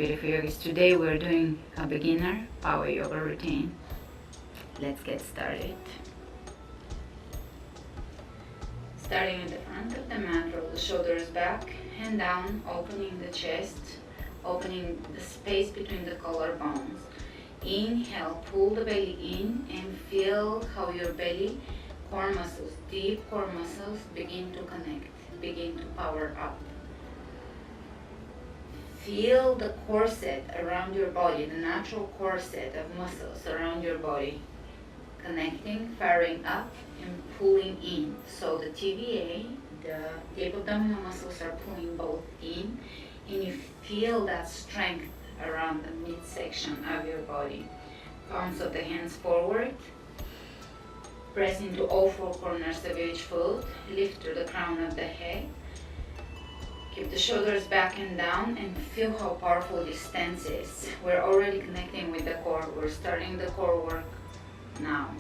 beautiful yogis. Today we're doing a beginner power yoga routine. Let's get started. Starting at the front of the mat, roll the shoulders back, hand down, opening the chest, opening the space between the collarbones. Inhale, pull the belly in and feel how your belly, core muscles, deep core muscles begin to connect, begin to power up. Feel the corset around your body, the natural corset of muscles around your body, connecting, firing up, and pulling in. So the TVA, the deep abdominal muscles are pulling both in, and you feel that strength around the midsection of your body. Palms of the hands forward. Press into all four corners of each foot. Lift to the crown of the head. Keep the shoulders back and down and feel how powerful this stance is. We're already connecting with the core. We're starting the core work now.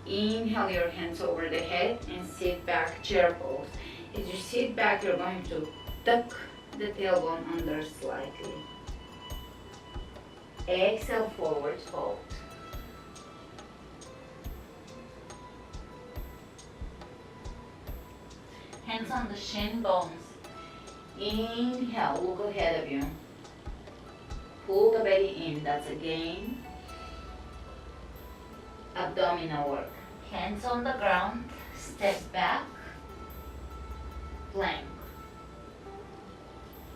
Inhale your hands over the head and sit back, chair pose. As you sit back, you're going to tuck the tailbone under slightly. Exhale, forward fold. Hands on the shin bones. Inhale, look ahead of you. Pull the belly in, that's again abdominal work. Hands on the ground, step back, plank.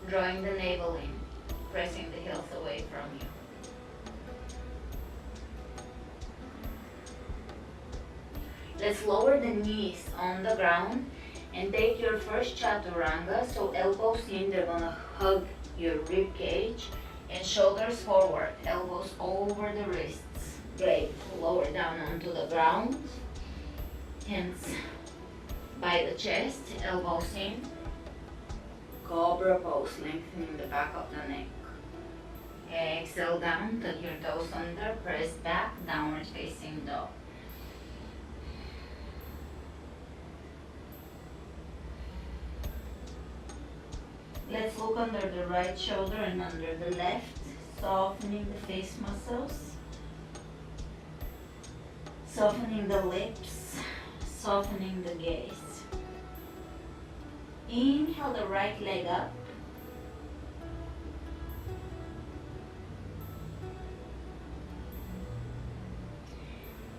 Drawing the navel in, pressing the heels away from you. Let's lower the knees on the ground and take your first chaturanga, so elbows in, they're gonna hug your rib cage, and shoulders forward, elbows over the wrists. Great, lower down onto the ground, hands by the chest, elbows in, cobra pose, lengthening the back of the neck. Exhale down, tuck your toes under, press back, downward facing dog. Let's look under the right shoulder and under the left, softening the face muscles, softening the lips, softening the gaze. Inhale the right leg up.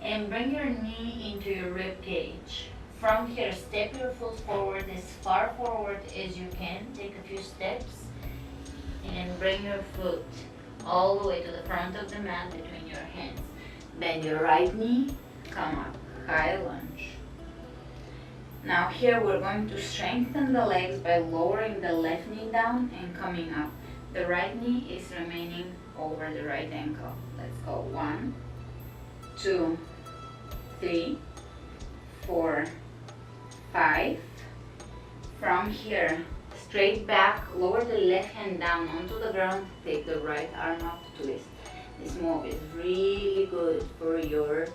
And bring your knee into your rib cage. From here, step your foot forward as far forward as you can. Take a few steps and bring your foot all the way to the front of the mat between your hands. Bend your right knee, come up, high lunge. Now here we're going to strengthen the legs by lowering the left knee down and coming up. The right knee is remaining over the right ankle. Let's go 1, 2, 3, 4, 5. From here, straight back, lower the left hand down onto the ground, take the right arm up, twist. This move is really good for your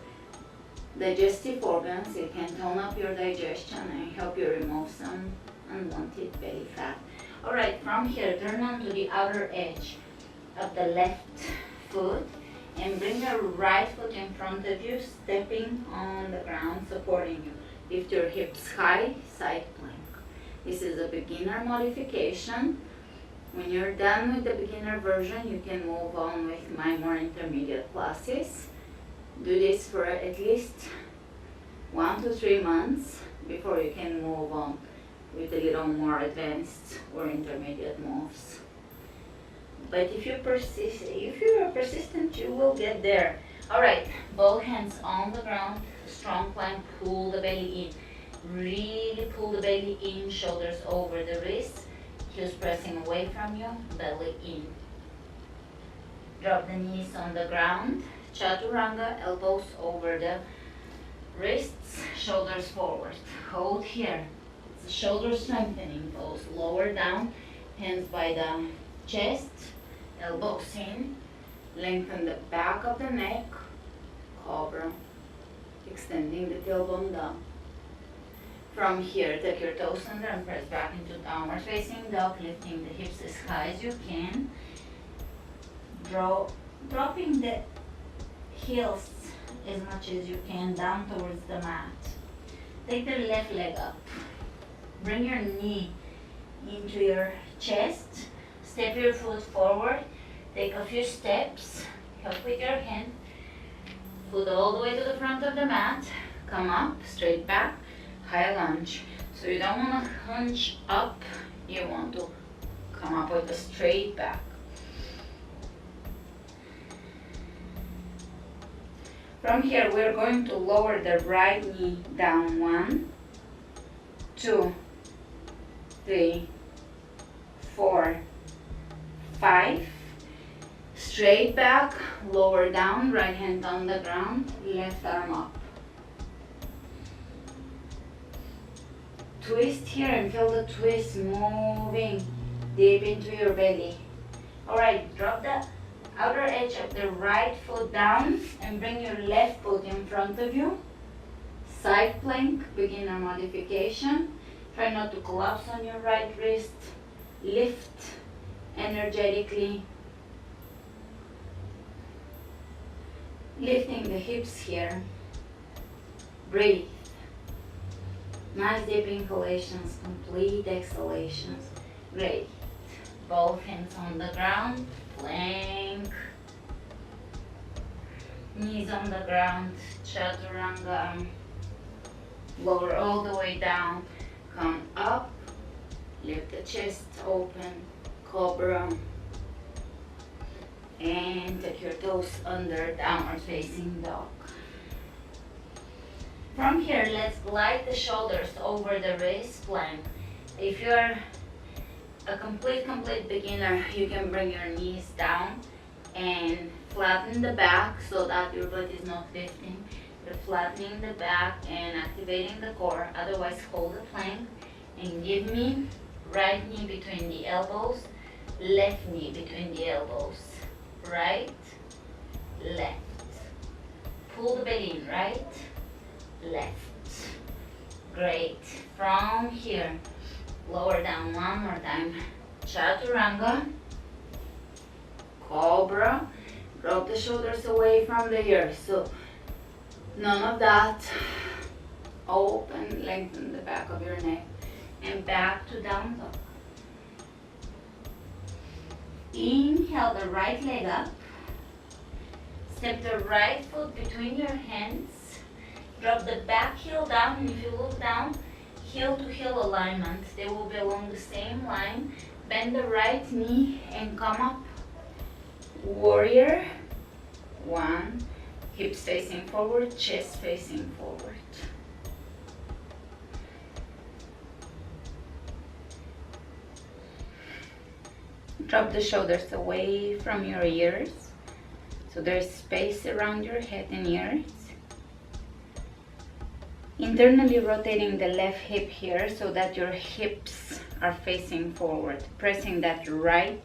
digestive organs. It can tone up your digestion and help you remove some unwanted belly fat. Alright, from here, turn onto the outer edge of the left foot and bring your right foot in front of you, stepping on the ground, supporting you. Lift your hips high, side plank. This is a beginner modification. When you're done with the beginner version, you can move on with my more intermediate classes. Do this for at least 1 to 3 months before you can move on with a little more advanced or intermediate moves. But if you're persistent, you will get there. Alright, both hands on the ground, strong plank, pull the belly in. Really pull the belly in, shoulders over the wrists, heels pressing away from you, belly in. Drop the knees on the ground, chaturanga, elbows over the wrists, shoulders forward. Hold here. It's a shoulder strengthening pose. Lower down, hands by the chest, elbows in. Lengthen the back of the neck, cobra, extending the tailbone down. From here, take your toes under and press back into downward facing dog, lifting the hips as high as you can. Dropping the heels as much as you can down towards the mat. Take the left leg up. Bring your knee into your chest. Step your foot forward. Take a few steps. Help with your hand. Foot all the way to the front of the mat. Come up, straight back, high lunge. So you don't want to hunch up. You want to come up with a straight back. From here, we're going to lower the right knee down. 1, 2, 3, 4, 5. Straight back, lower down, right hand on the ground, left arm up. Twist here and feel the twist moving deep into your belly. Alright, drop the outer edge of the right foot down and bring your left foot in front of you. Side plank, beginner modification. Try not to collapse on your right wrist. Lift energetically. Lifting the hips here. Breathe. Nice deep inhalations, complete exhalations. Great. Both hands on the ground. Plank. Knees on the ground. Chaturanga. Lower all the way down. Come up. Lift the chest open. Cobra. And take your toes under, downward facing dog. From here, let's glide the shoulders over the wrist plank. If you're a complete beginner, you can bring your knees down and flatten the back so that your butt is not lifting. You're flattening the back and activating the core. Otherwise, hold the plank and give me right knee between the elbows, left knee between the elbows. Right, left. Pull the belly in, right, left. Great. From here, lower down one more time. Chaturanga, Cobra. Drop the shoulders away from the ears. So none of that. Open, lengthen the back of your neck. And back to down dog. Inhale the right leg up. Step the right foot between your hands. Drop the back heel down, and if you look down, heel to heel alignment. They will be along the same line. Bend the right knee and come up. Warrior. 1. Hips facing forward, chest facing forward. Drop the shoulders away from your ears, so there's space around your head and ears. Internally rotating the left hip here so that your hips are facing forward. Pressing that right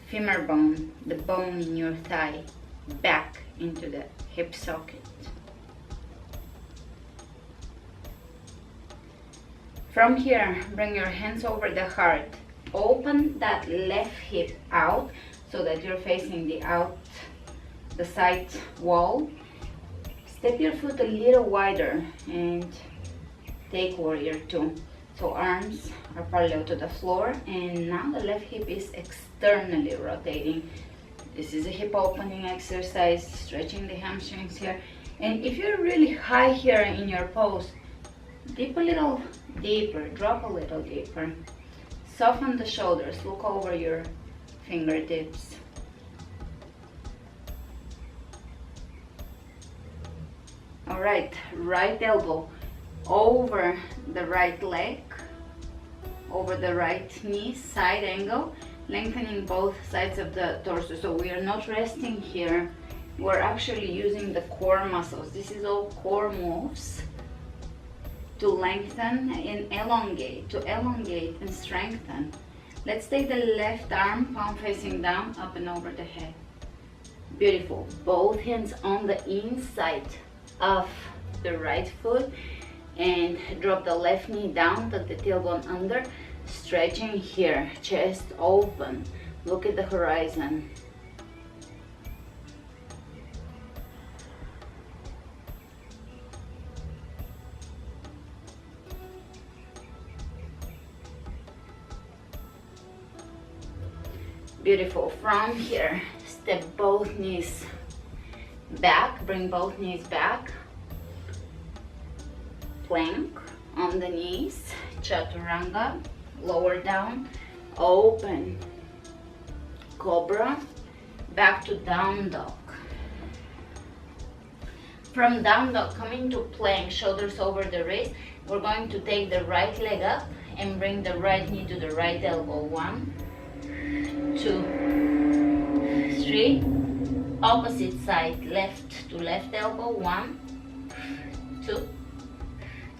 femur bone, the bone in your thigh, back into the hip socket. From here, bring your hands over the heart. Open that left hip out so that you're facing the side wall. Step your foot a little wider and take warrior 2. So arms are parallel to the floor, and now the left hip is externally rotating. This is a hip opening exercise, stretching the hamstrings here. And if you're really high here in your pose, dip a little deeper, drop a little deeper. Soften the shoulders, look over your fingertips. Alright, right elbow over the right leg, over the right knee, side angle, lengthening both sides of the torso. So we are not resting here, we're actually using the core muscles. This is all core moves to lengthen and elongate, and strengthen. Let's take the left arm, palm facing down, up and over the head. Beautiful. Both hands on the inside of the right foot, and drop the left knee down, tuck the tailbone under, stretching here, chest open, look at the horizon. Beautiful. From here, step both knees back, bring both knees back, plank on the knees, chaturanga, lower down, open, cobra, back to down dog. From down dog, coming to plank, shoulders over the wrist, we're going to take the right leg up and bring the right knee to the right elbow. 1, 2, 3, opposite side, left to left elbow. 1, 2,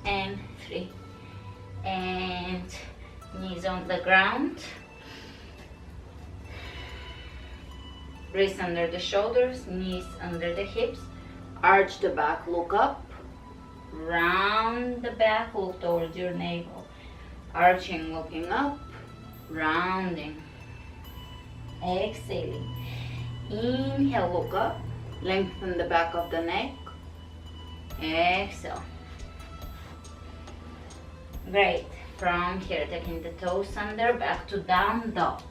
and 3, and knees on the ground, wrists under the shoulders, knees under the hips, arch the back, look up, round the back, look towards your navel, arching, looking up, rounding, exhaling, inhale, look up, lengthen the back of the neck, exhale. Great. From here, taking the toes under, back to down dog.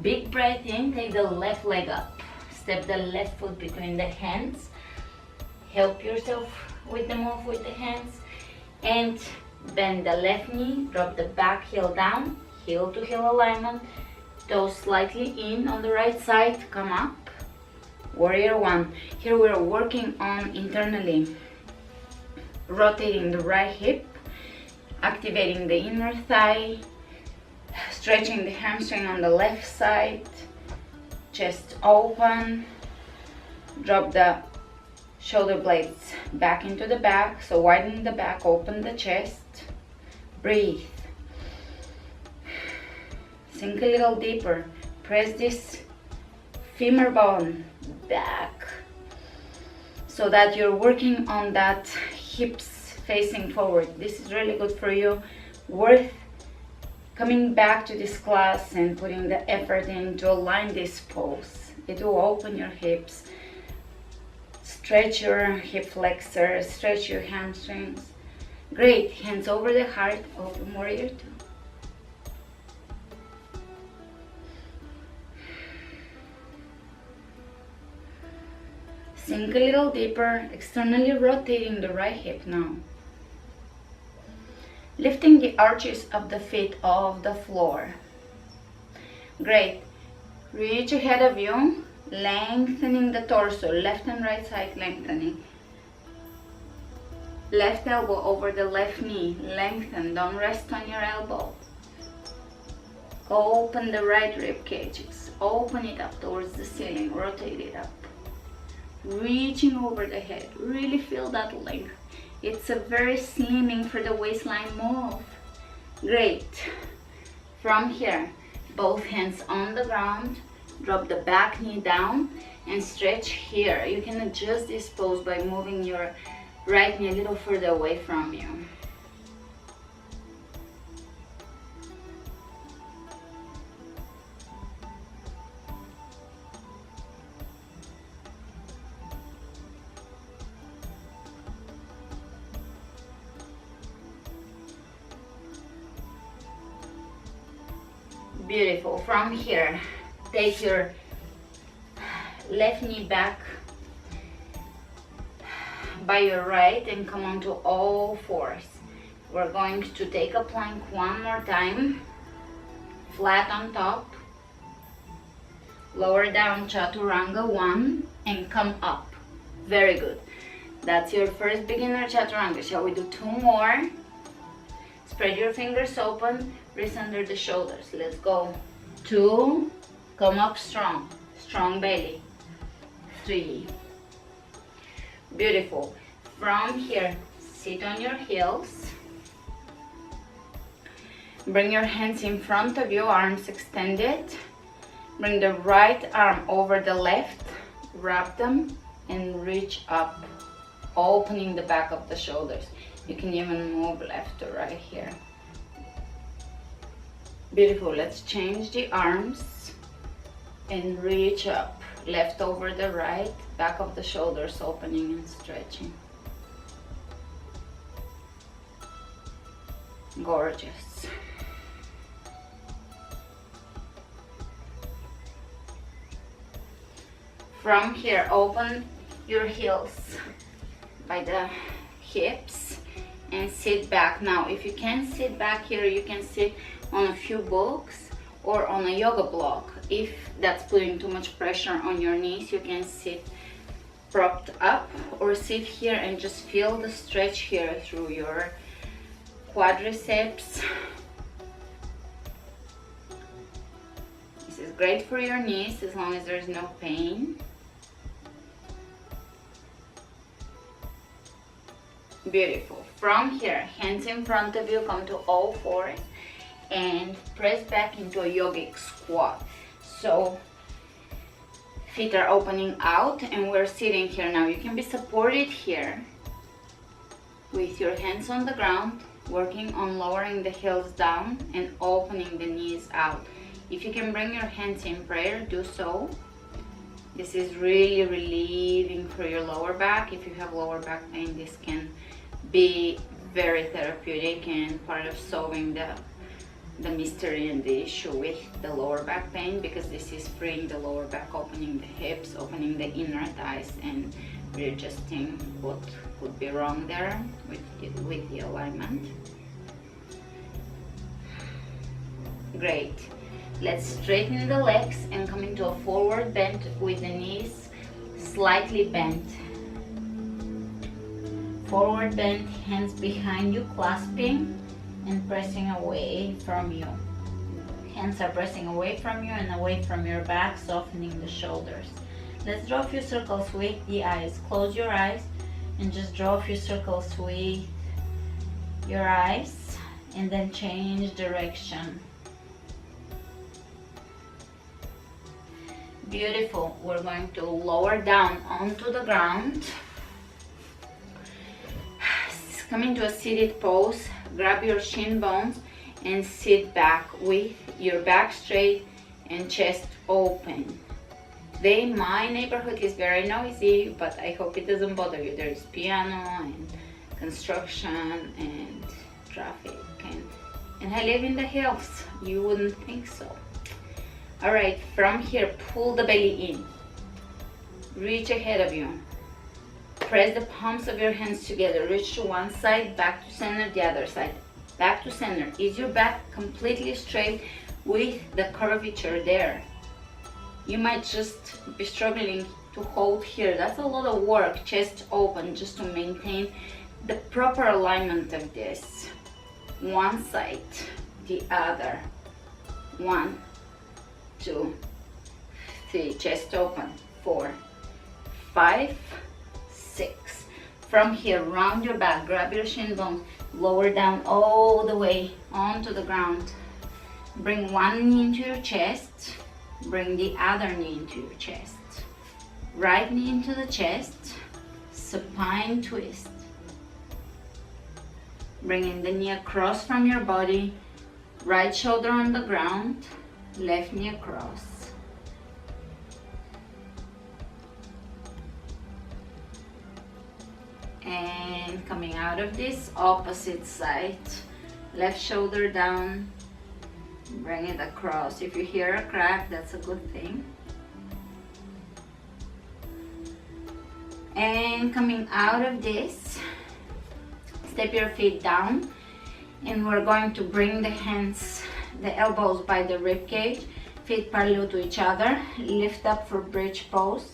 Big breath in, take the left leg up, step the left foot between the hands, help yourself with the move with the hands, and bend the left knee, drop the back heel down, heel to heel alignment, toes slightly in on the right side, come up, warrior 1. Here we're working on internally rotating the right hip, activating the inner thigh, stretching the hamstring on the left side, chest open, drop the shoulder blades back into the back, so widen the back, open the chest, breathe, sink a little deeper, press this femur bone back so that you're working on that hips facing forward. This is really good for you, worth coming back to this class and putting the effort in to align this pose. It will open your hips, stretch your hip flexors, stretch your hamstrings. Great. Hands over the heart, open warrior 2. Sink a little deeper, externally rotating the right hip now. Lifting the arches of the feet off the floor. Great. Reach ahead of you, lengthening the torso, left and right side lengthening. Left elbow over the left knee, lengthen, don't rest on your elbow. Open the right rib cage, open it up towards the ceiling, rotate it up. Reaching over the head, really feel that length. It's a very slimming for the waistline move. Great. From here, both hands on the ground, drop the back knee down and stretch here. You can adjust this pose by moving your right knee a little further away from you. Beautiful. From here, take your left knee back by your right and come onto all fours. We're going to take a plank one more time, flat on top, lower down chaturanga 1 and come up. Very good. That's your first beginner chaturanga. Shall we do 2 more? Spread your fingers open, wrists under the shoulders. Let's go. 2, come up strong, strong belly. 3. Beautiful. From here, sit on your heels. Bring your hands in front of you, arms extended. Bring the right arm over the left, wrap them and reach up, opening the back of the shoulders. You can even move left to right here. Beautiful. Let's change the arms and reach up. Left over the right, back of the shoulders opening and stretching. Gorgeous. From here, open your heels by the hips and sit back. Now, if you can't sit back here, you can sit on a few books or on a yoga block. If that's putting too much pressure on your knees, you can sit propped up or sit here and just feel the stretch here through your quadriceps. This is great for your knees as long as there's no pain. Beautiful. From here, hands in front of you, come to all fours and press back into a yogic squat. So feet are opening out and we're sitting here now. You can be supported here with your hands on the ground, working on lowering the heels down and opening the knees out. If you can bring your hands in prayer, do so. This is really relieving for your lower back. If you have lower back pain, this can be very therapeutic and part of solving the mystery and the issue with the lower back pain, because this is freeing the lower back, opening the hips, opening the inner thighs, and readjusting what could be wrong there with the alignment. Great. Let's straighten the legs and come into a forward bend with the knees slightly bent. Forward bend, hands behind you, clasping and pressing away from you. Hands are pressing away from you and away from your back, softening the shoulders. Let's draw a few circles with the eyes. Close your eyes and just draw a few circles with your eyes and then change direction. Beautiful. We're going to lower down onto the ground. Come into a seated pose. Grab your shin bones and sit back with your back straight and chest open. Today my neighborhood is very noisy, but I hope it doesn't bother you. There is piano and construction and traffic, and I live in the hills. You wouldn't think so. Alright, from here, pull the belly in. Reach ahead of you. Press the palms of your hands together. Reach to one side, back to center, the other side. Back to center. Is your back completely straight with the curvature there? You might just be struggling to hold here. That's a lot of work. Chest open just to maintain the proper alignment of this. One side, the other. 1, 2, 3. Chest open. 4, 5, 6. From here, round your back, grab your shin bones, lower down all the way onto the ground. Bring one knee into your chest, bring the other knee into your chest. Right knee into the chest, supine twist. Bringing the knee across from your body, right shoulder on the ground, left knee across. And coming out of this, opposite side, left shoulder down, bring it across. If you hear a crack, that's a good thing. And coming out of this, step your feet down, and we're going to bring the hands, the elbows by the rib cage, feet parallel to each other, lift up for bridge pose.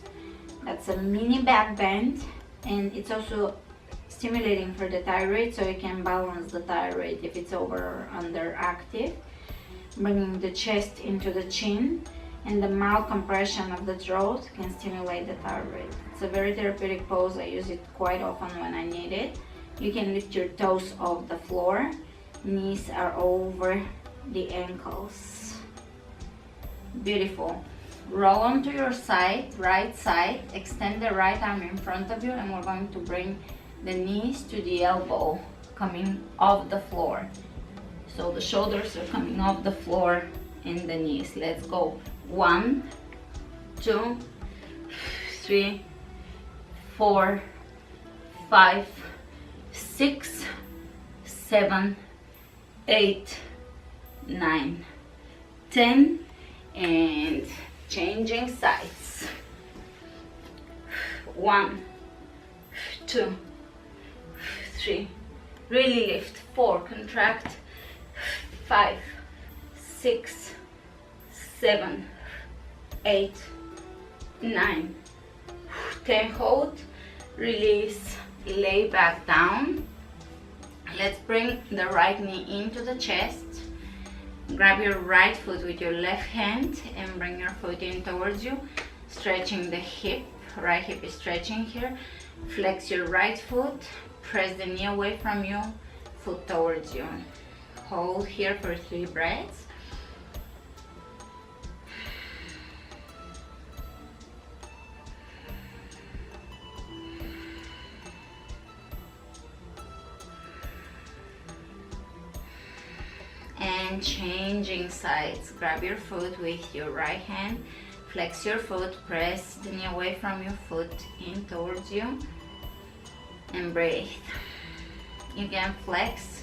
That's a mini back bend, and it's also stimulating for the thyroid, so you can balance the thyroid if it's over or under active. Bringing the chest into the chin, and the mild compression of the throat can stimulate the thyroid. It's a very therapeutic pose. I use it quite often when I need it. You can lift your toes off the floor. Knees are over the ankles. Beautiful. Roll onto your side, right side. Extend the right arm in front of you, and we're going to bring the knees to the elbow coming off the floor. So the shoulders are coming off the floor and the knees. Let's go. 1, 2, 3, 4, 5, 6, 7, 8, 9, 10, and changing sides. 1, 2, 3, really lift. 4, contract. 5, 6, 7, 8, 9, 10, hold, release, lay back down. Let's bring the right knee into the chest. Grab your right foot with your left hand and bring your foot in towards you, stretching the hip. Right hip is stretching here. Flex your right foot, press the knee away from you, foot towards you. Hold here for 3 breaths. And changing sides. Grab your foot with your right hand, flex your foot, press the knee away from your foot in towards you, and breathe. You can flex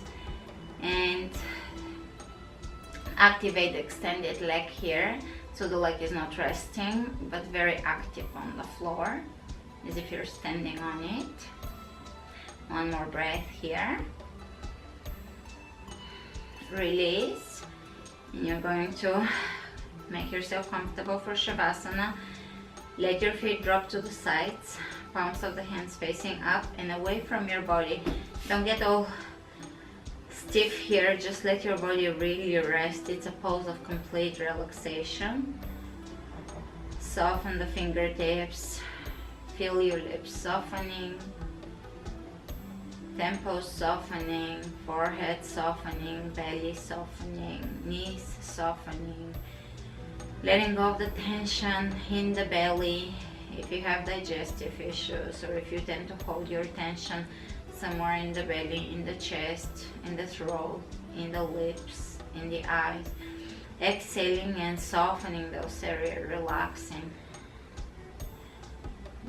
and activate the extended leg here, so the leg is not resting but very active on the floor as if you're standing on it. One more breath here. Release, and you're going to make yourself comfortable for Shavasana. Let your feet drop to the sides, palms of the hands facing up and away from your body. Don't get all stiff here, just let your body really rest. It's a pose of complete relaxation. Soften the fingertips, feel your lips softening, temples softening, forehead softening, belly softening, knees softening, letting go of the tension in the belly. If you have digestive issues, or if you tend to hold your tension somewhere in the belly, in the chest, in the throat, in the lips, in the eyes, exhaling and softening those areas, relaxing.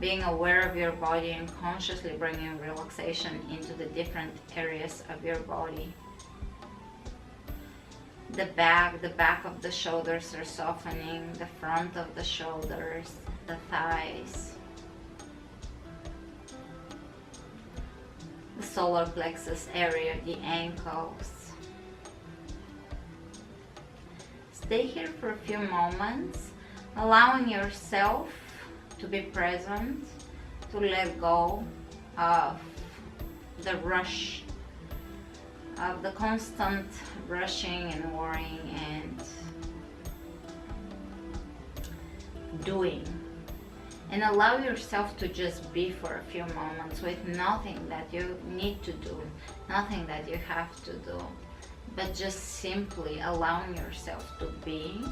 Being aware of your body and consciously bringing relaxation into the different areas of your body. The back of the shoulders are softening, the front of the shoulders, the thighs, the solar plexus area, the ankles. Stay here for a few moments, allowing yourself to be present, to let go of the rush, of the constant rushing and worrying and doing, and allow yourself to just be for a few moments with nothing that you need to do, nothing that you have to do, but just simply allowing yourself to be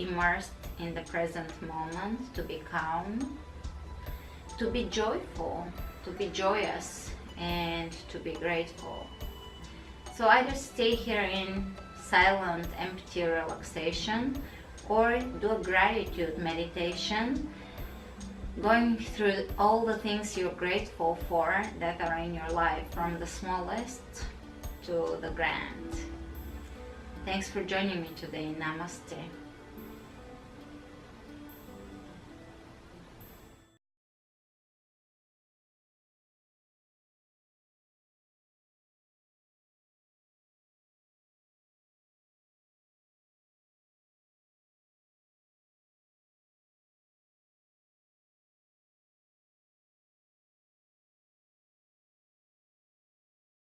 immersed in the present moment, to be calm, to be joyful, to be joyous, and to be grateful. So either stay here in silent, empty relaxation, or do a gratitude meditation, going through all the things you're grateful for that are in your life, from the smallest to the grand. Thanks for joining me today. Namaste.